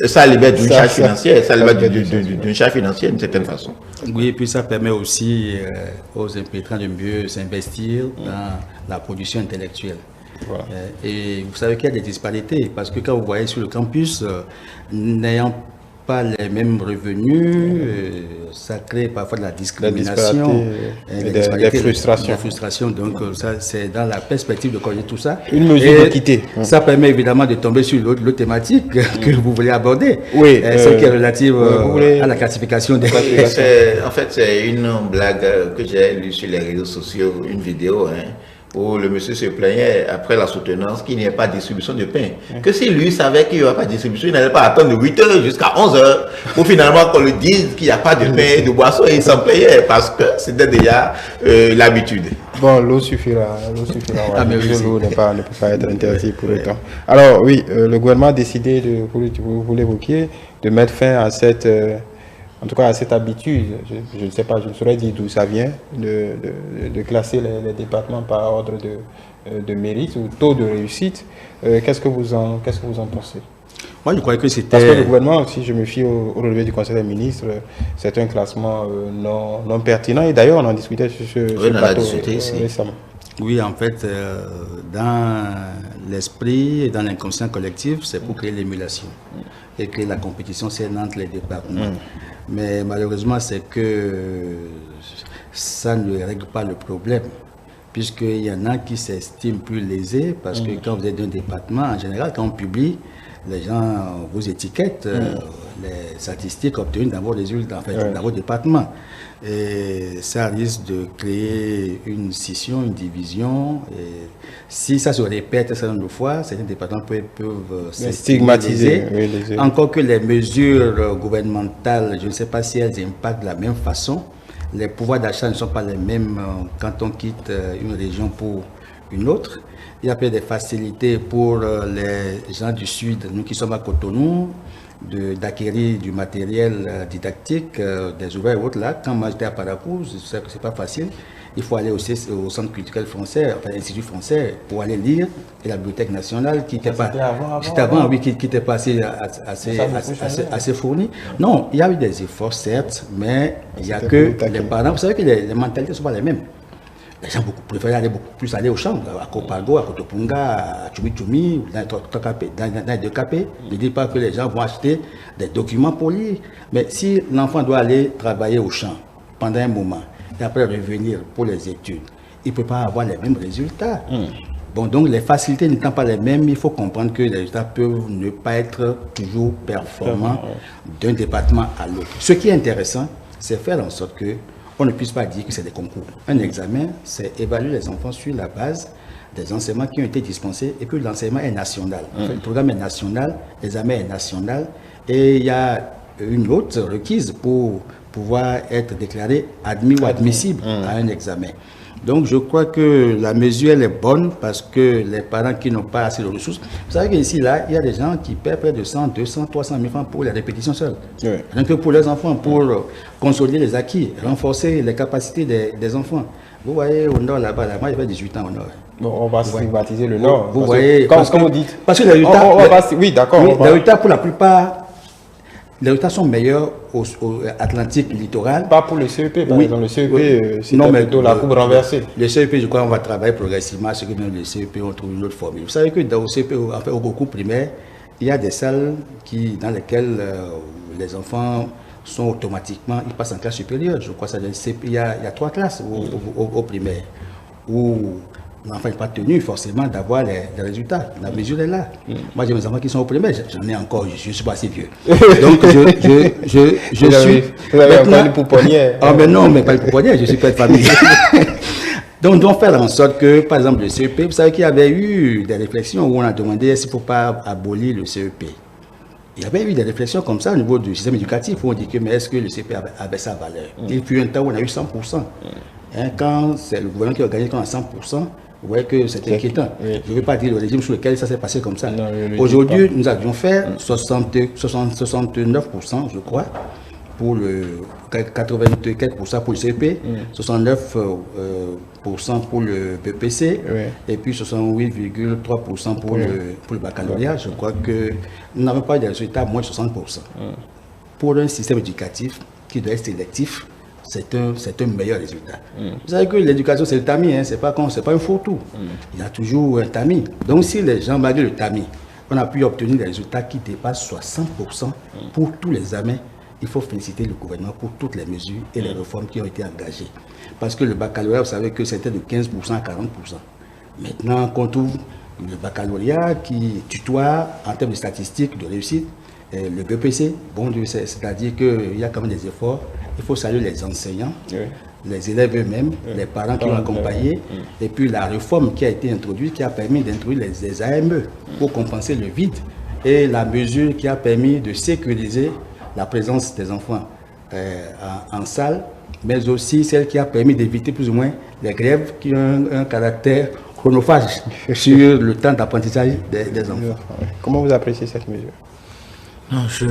ça libère d'une charge financière, ça libère d'une charge financière d'une certaine façon. Oui, et puis ça permet aussi aux impétrants de mieux s'investir dans la production intellectuelle. Voilà. Et vous savez qu'il y a des disparités, parce que quand vous voyez sur le campus, n'ayant pas les mêmes revenus, ça crée parfois de la discrimination, des frustrations. Des frustrations. Donc ça, c'est dans la perspective de connaître tout ça. Une mesure d'équité. Ça permet évidemment de tomber sur l'autre thématique que vous voulez aborder. Oui. Celle qui est relative à la classification des... En fait, c'est une blague que j'ai lue sur les réseaux sociaux, une vidéo, où le monsieur se plaignait après la soutenance qu'il n'y ait pas de distribution de pain. Que si lui savait qu'il n'y aurait pas de distribution, il n'allait pas attendre de 8 h jusqu'à 11 h pour finalement qu'on lui dise qu'il n'y a pas de pain et de boisson, et il s'en plaignait parce que c'était déjà l'habitude. Bon, l'eau suffira. L'eau ne peut pas être interdite pour autant. Alors oui, le gouvernement a décidé, vous l'évoquiez, de mettre fin à cette... en tout cas, à cette habitude, je ne sais pas, je ne saurais dire d'où ça vient, de classer les départements par ordre de mérite ou taux de réussite. Qu'est-ce que vous en pensez? Moi, je crois que c'était... Parce que le gouvernement, si je me fie au relevé du Conseil des ministres, c'est un classement non pertinent. Et d'ailleurs, on en discutait sur ce plateau récemment. Oui, en fait, dans l'esprit et dans l'inconscient collectif, c'est pour créer l'émulation et créer la compétition saine entre les départements. Mais malheureusement, c'est que ça ne règle pas le problème, puisqu'il y en a qui s'estiment plus lésés, parce que quand vous êtes d'un département, en général, quand on publie, les gens vous étiquettent les statistiques obtenues dans vos résultats, en fait, dans vos départements. Et ça risque de créer une scission, une division. Et si ça se répète un certain nombre de fois, certains départements peuvent stigmatiser. Encore que les mesures gouvernementales, je ne sais pas si elles impactent de la même façon. Les pouvoirs d'achat ne sont pas les mêmes quand on quitte une région pour une autre. Il y a peut-être des facilités pour les gens du Sud, nous qui sommes à Cotonou, d'acquérir du matériel didactique, des ouvriers et autres là. Quand moi j'étais à Parakou, je sais que c'est pas facile. Il faut aller aussi au Centre culturel français, enfin l'Institut français, pour aller lire, et la Bibliothèque nationale qui n'était pas... C'était avant, oui, qui n'était pas assez fournie. Non, il y a eu des efforts, certes, mais il n'y a que les parents. Vous savez que les mentalités ne sont pas les mêmes. les gens préfèrent aller beaucoup plus aller au champ, à Copago, à Cotopunga, à Tchumi, dans les deux capés. Ne dis pas que les gens vont acheter des documents pour lire. Mais si l'enfant doit aller travailler au champ pendant un moment et après revenir pour les études, il ne peut pas avoir les mêmes résultats. Bon, donc les facilités n'étant pas les mêmes, il faut comprendre que les résultats peuvent ne pas être toujours performants d'un département à l'autre. Ce qui est intéressant, c'est faire en sorte que on ne puisse pas dire que c'est des concours. Un examen, c'est évaluer les enfants sur la base des enseignements qui ont été dispensés et que l'enseignement est national. En fait, le programme est national, l'examen est national et il y a une autre requise pour pouvoir être déclaré admis ou admissible à un examen. Donc je crois que la mesure elle est bonne parce que les parents qui n'ont pas assez de ressources, vous savez qu'ici là, il y a des gens qui paient près de 100, 200, 300 000 francs pour les répétitions seules. Oui. Donc pour leurs enfants, pour consolider les acquis, renforcer les capacités des enfants. Vous voyez au nord là-bas, moi j'avais 18 ans au nord. Bon, on va stigmatiser le nord. Vous voyez, comme vous dites. Parce que les résultats, oui, d'accord. Oui, les résultats pour la plupart, les résultats sont meilleurs au Atlantique littoral. Pas pour le CEP, par exemple. Le CEP, c'est plutôt la coupe renversée. Le CEP, je crois qu'on va travailler progressivement. Ce que même le CEP, on trouve une autre formule. Vous savez que dans le CEP, en fait, au cours primaire, il y a des salles dans lesquelles les enfants sont automatiquement, ils passent en classe supérieure. Je crois que il y a 3 classes au primaire où l'enfant n'est pas tenu forcément d'avoir les résultats. La mesure est là. Moi, j'ai mes enfants qui sont au primaire, j'en ai encore, je ne suis pas assez vieux. Donc, je suis. Vous avez encore le pouponnier. Ah, mais non, mais pas le pouponnier, je suis pas de famille. Donc, on doit faire en sorte que, par exemple, le CEP, vous savez qu'il y avait eu des réflexions où on a demandé s'il ne faut pas abolir le CEP. Il y avait eu des réflexions comme ça au niveau du système éducatif où on dit que, mais est-ce que le CEP avait sa valeur? Il fut un temps où on a eu 100%. Quand c'est le gouvernement qui a gagné quand on a 100%, vous voyez que c'est inquiétant. Oui. Je ne veux pas dire le régime sur lequel ça s'est passé comme ça. Aujourd'hui, nous avions fait 69%, je crois, pour le 84% pour le CEP, 69% pour le BPC, et puis 68,3% pour le baccalauréat. Je crois que nous n'avons pas de résultats à moins de 60%. Pour un système éducatif qui doit être sélectif, c'est un meilleur résultat. Vous savez que l'éducation, c'est le tamis, hein, c'est pas un fourre-tout. Il y a toujours un tamis. Donc, si les gens, malgré le tamis, on a pu obtenir des résultats qui dépassent 60% pour tous les examens, il faut féliciter le gouvernement pour toutes les mesures et les réformes qui ont été engagées. Parce que le baccalauréat, vous savez que c'était de 15% à 40%. Maintenant, qu'on trouve le baccalauréat qui tutoie en termes de statistiques de réussite, le BPC, bon Dieu, c'est-à-dire qu'il y a quand même des efforts. Il faut saluer les enseignants, les élèves eux-mêmes, les parents qui l'ont accompagné, et puis la réforme qui a été introduite, qui a permis d'introduire les AME pour compenser le vide, et la mesure qui a permis de sécuriser la présence des enfants en salle, mais aussi celle qui a permis d'éviter plus ou moins les grèves qui ont un caractère chronophage sur le temps d'apprentissage des enfants. Comment vous appréciez cette mesure? Non, je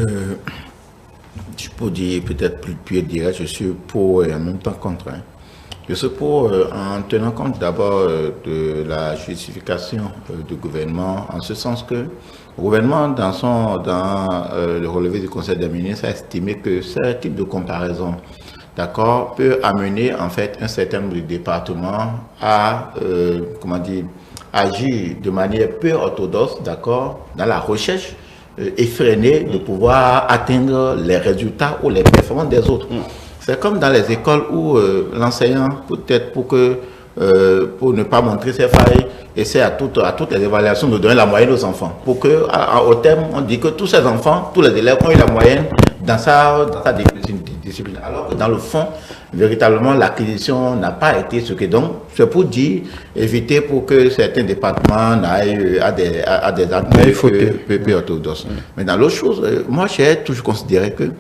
peux dire peut-être plus direct, je suis pour et en même temps contre. Je suis pour en tenant compte d'abord de la justification du gouvernement, en ce sens que le gouvernement, dans le relevé du Conseil des ministres, a estimé que ce type de comparaison, d'accord, peut amener en fait un certain nombre de départements à, agir de manière peu orthodoxe, d'accord, dans la recherche effréné de pouvoir atteindre les résultats ou les performances des autres. C'est comme dans les écoles où l'enseignant, peut-être pour ne pas montrer ses failles, essaie à toutes les évaluations de donner la moyenne aux enfants. Pour que, au terme, on dit que tous ces enfants, tous les élèves ont eu la moyenne dans sa discipline. Alors que dans le fond, véritablement, l'acquisition n'a pas été ce que donc. C'est pour dire, éviter pour que certains départements n'aillent à des actes peu orthodoxes. Mais dans l'autre chose, moi, j'ai toujours considéré que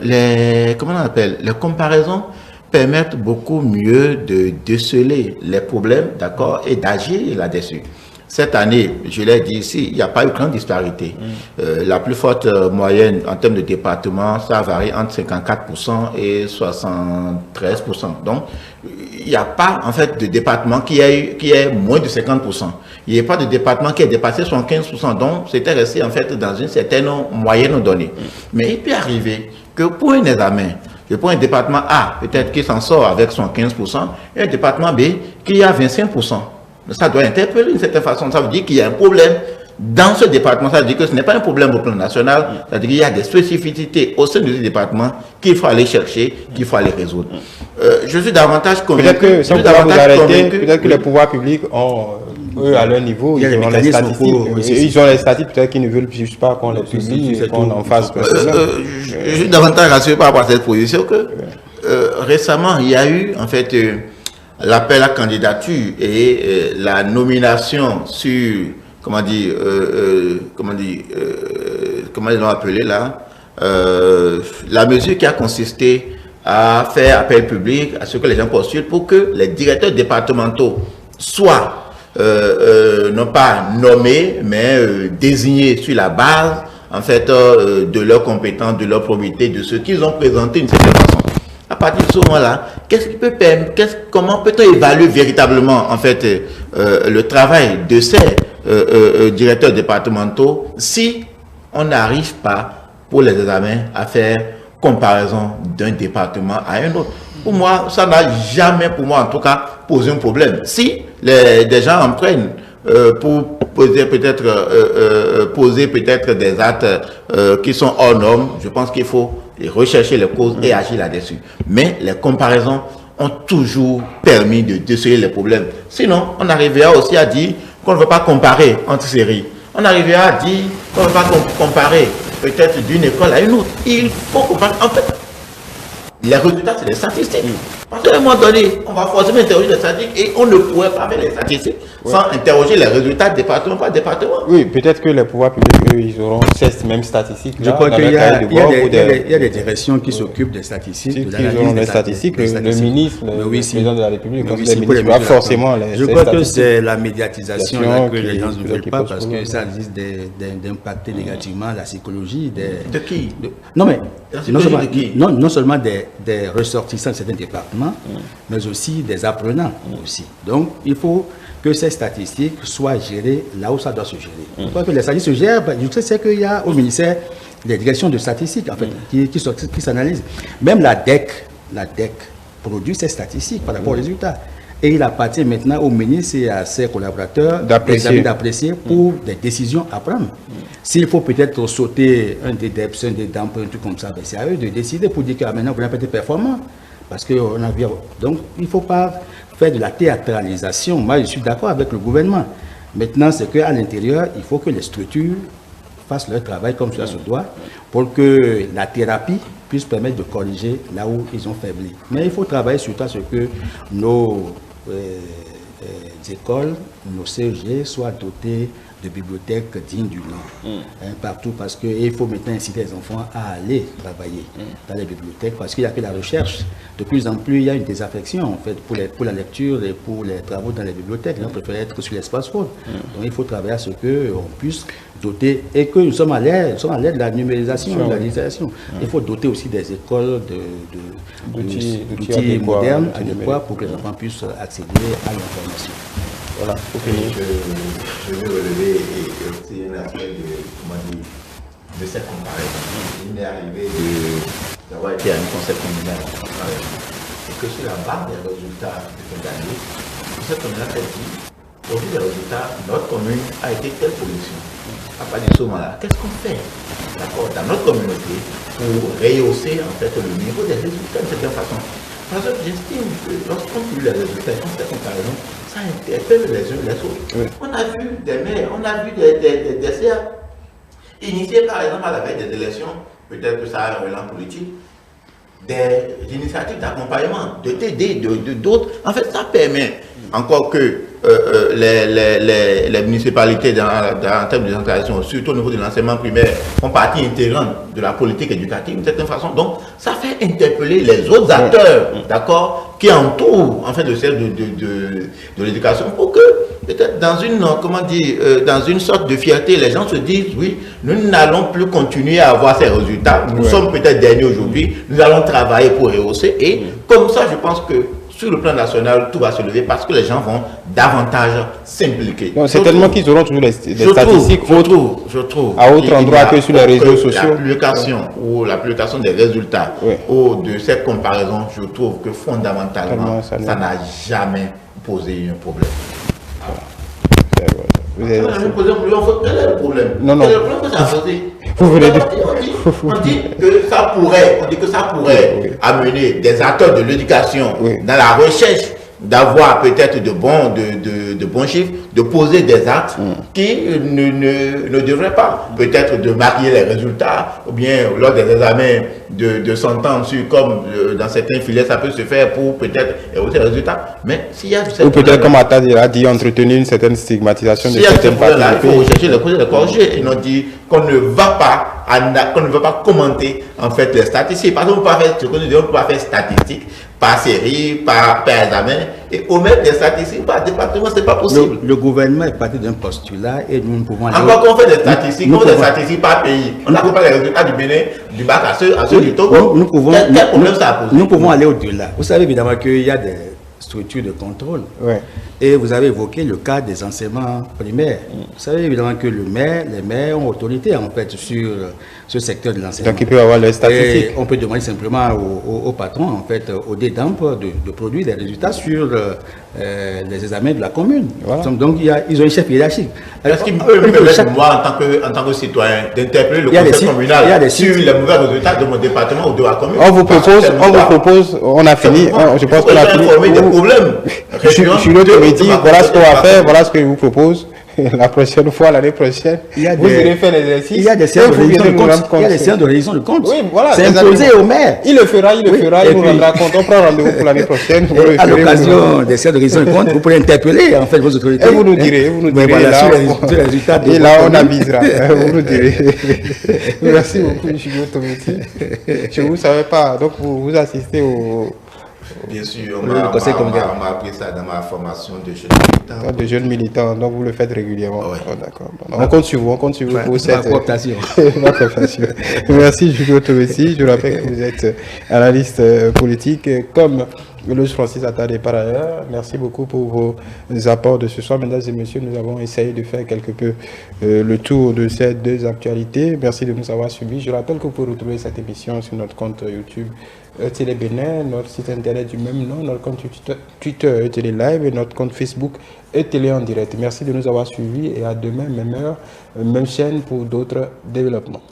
les comparaisons permettent beaucoup mieux de déceler les problèmes, d'accord, et d'agir là-dessus. Cette année, je l'ai dit ici, il n'y a pas eu grande disparité. La plus forte moyenne en termes de département, ça varie entre 54% et 73%. Donc, il n'y a pas en fait de département qui est moins de 50%. Il n'y a pas de département qui est dépassé 75%. Donc, c'était resté en fait dans une certaine moyenne donnée. Mais il peut arriver que pour un examen, Je prends un département A, peut-être qui s'en sort avec son 15%, et un département B qui a 25%. Ça doit interpeller d'une certaine façon. Ça veut dire qu'il y a un problème dans ce département. Ça veut dire que ce n'est pas un problème au plan national. Ça veut dire qu'il y a des spécificités au sein de ce département qu'il faut aller chercher, qu'il faut aller résoudre. Je suis davantage convaincu. Peut-être que les pouvoirs publics ont, eux, à leur niveau, ils ont les statistiques. Ils ont les statistiques, peut-être qu'ils ne veulent juste pas qu'on les publie et qu'on en fasse. Je suis davantage rassuré par rapport à cette position que récemment, il y a eu, en fait, l'appel à candidature et la nomination sur, comment ils l'ont appelé là, la mesure qui a consisté à faire appel public à ce que les gens postulent pour que les directeurs départementaux soient non pas nommés, mais désignés sur la base, en fait, de leurs compétences, de leur probité, de ce qu'ils ont présenté d'une certaine façon. À partir de ce moment-là, comment peut-on évaluer véritablement, en fait, le travail de ces directeurs départementaux si on n'arrive pas, pour les examens, à faire comparaison d'un département à un autre? Pour moi, ça n'a jamais, pour moi en tout cas, posé un problème. Si des gens en prennent pour poser peut-être des actes qui sont hors normes, je pense qu'il faut rechercher les causes et agir là-dessus. Mais les comparaisons ont toujours permis de déceler les problèmes. Sinon, on arrivera aussi à dire qu'on ne veut pas comparer entre séries. On arrivera à dire qu'on ne veut pas comparer peut-être d'une école à une autre. Il faut comparer. En fait, les résultats, c'est les statistiques. Parce qu'à un moment donné, on va forcément interroger les statistiques et on ne pourrait pas faire les statistiques sans interroger les résultats département par département. Oui, peut-être que les pouvoirs publics, eux, ils auront ces mêmes statistiques. Je crois qu'il y a des directions qui s'occupent des statistiques. Ils ont les statistiques, le ministre, le président de la République, forcément. Je crois que c'est la médiatisation que les gens ne veulent pas parce que ça risque d'impacter négativement la psychologie de qui? Non, mais non seulement des ressortissants de certains départements, mais aussi des apprenants aussi. Donc, il faut que ces statistiques soient gérées là où ça doit se gérer. Je crois que les statistiques se gèrent, je sais qu'il y a au ministère des directions de statistiques en fait, qui s'analysent. Même la DEC produit ces statistiques par rapport aux résultats. Et il appartient maintenant au ministre et à ses collaborateurs d'apprécier pour des décisions à prendre. S'il faut peut-être sauter un des DEPS, un des DAMP, un truc comme ça, ben c'est à eux de décider pour dire que maintenant vous n'avez pas été performant. Parce qu'on a vu. Donc, il ne faut pas faire de la théâtralisation. Moi, je suis d'accord avec le gouvernement. Maintenant, c'est qu'à l'intérieur, il faut que les structures fassent leur travail comme cela se doit pour que la thérapie puisse permettre de corriger là où ils ont faibli. Mais il faut travailler sur ça, ce que nos écoles, nos CEG soient dotés de bibliothèques dignes du nom partout, parce qu'il faut maintenant inciter les enfants à aller travailler dans les bibliothèques, parce qu'il n'y a que la recherche. De plus en plus, il y a une désaffection en fait pour la lecture et pour les travaux dans les bibliothèques. On préfère être sur l'espace faune. Donc il faut travailler à ce qu'on puisse doter, et que nous sommes à l'ère de la numérisation, de la digitalisation. Il faut doter aussi des écoles d'outils modernes, adéquats, pour que les enfants puissent accéder à l'information. Voilà, je veux relever aussi un aspect de cette comparaison. Il m'est arrivé d'avoir été à une concept communale et que sur la base des résultats de cette année, cette communale s'est dit, au vu des résultats, notre commune a été telle position. À partir de ce moment-là, qu'est-ce qu'on fait dans notre communauté pour rehausser en fait le niveau des résultats de cette façon? Parce que j'estime que lorsqu'on publie les résultats et qu'on fait comparaison, ça interpelle les uns les autres. Oui. On a vu des maires, on a vu des CA initiés par exemple à la veille des élections, peut-être que ça a un relance politique, des initiatives d'accompagnement, de TD, d'autres. En fait, ça permet encore que les municipalités en termes de décentralisation, surtout au niveau de l'enseignement primaire, font partie intégrante de la politique éducative d'une certaine façon. Donc, ça fait interpeller les autres acteurs, d'accord, qui entourent en fait de celle de l'éducation, pour que peut-être dans une sorte de fierté, les gens se disent oui, nous n'allons plus continuer à avoir ces résultats. Nous sommes peut-être derniers aujourd'hui. Nous allons travailler pour rehausser, et comme ça, je pense que sur le plan national, tout va se lever parce que les gens vont davantage s'impliquer. C'est tellement qu'ils auront toujours les statistiques je trouve, à autre endroit que sur les réseaux sociaux. La publication des résultats ou de cette comparaison, je trouve que fondamentalement, ça n'a jamais posé un problème. Quel est le problème? Non. Quel est le problème que ça a posé? Vous venez de... On dit que ça pourrait amener des acteurs de l'éducation dans la recherche d'avoir peut-être de bons chiffres, de poser des actes qui ne devraient pas. Peut-être de marier les résultats, ou bien lors des examens de s'entendre sur, comme dans certains filets, ça peut se faire pour peut-être hausser les résultats. Mais s'il y a... Ou peut-être, comme Attad a dit, entretenir une certaine stigmatisation de certaines parties du pays. Il faut rechercher les causes et les corriger. Ils ont dit qu'on ne va pas commenter en fait les statistiques. Parce qu'on ne peut pas faire statistiques par série, par examen, et omettre des statistiques par département, c'est pas possible. Le gouvernement est parti d'un postulat et nous ne pouvons aller... Encore qu'on fait des statistiques, on fait des statistiques par pays. On n'a pas les résultats du Bénin, du bac à ceux du Togo. Quel problème ça a posé? Nous pouvons aller au-delà. Vous savez évidemment qu'il y a des structures de contrôle. Et vous avez évoqué le cas des enseignements primaires. Vous savez évidemment que les maires ont autorité en fait sur ce secteur de l'enseignement. Donc il peut avoir les statistiques. Et on peut demander simplement au patron, en fait, au DEDAMP de produire des résultats sur les examens de la commune. Voilà. Donc ils ont une chef hiérarchique. Est-ce qu'il peut me permettre, moi, en tant que citoyen, d'interpeller le conseil communal sur les mauvais résultats de mon département ou de la commune? On vous propose, on a fini, je pense qu'on a fini. Je suis l'autre métier, voilà ce qu'on va faire, voilà ce que je vous propose. La prochaine fois, l'année prochaine, vous irez faire l'exercice. Il y a des séances de révision de compte. Oui, voilà. C'est imposé au maire. Il le fera, il nous rendra compte. On prend rendez-vous pour l'année prochaine. À l'occasion des séances de révision de compte, vous pourrez interpeller en fait vos autorités. Et vous nous direz, et là, on avisera. Vous nous direz. Merci beaucoup, Jugo Tometi. Je ne vous savais pas. Donc, vous assistez au... Bien sûr, on m'a appris ça dans ma formation de jeunes militants. De jeunes militants, donc vous le faites régulièrement. Oui. Oh, d'accord. On compte sur vous pour cette cooptation. Merci Jugo Tometi. Je rappelle que vous êtes analyste politique comme Louis Francis Attad par ailleurs. Merci beaucoup pour vos apports de ce soir. Mesdames et messieurs, nous avons essayé de faire quelque peu le tour de ces deux actualités. Merci de nous avoir suivis. Je rappelle que vous pouvez retrouver cette émission sur notre compte YouTube Télé Bénin, notre site internet du même nom, notre compte Twitter Télé Live et notre compte Facebook Télé en direct. Merci de nous avoir suivis et à demain, même heure, même chaîne pour d'autres développements.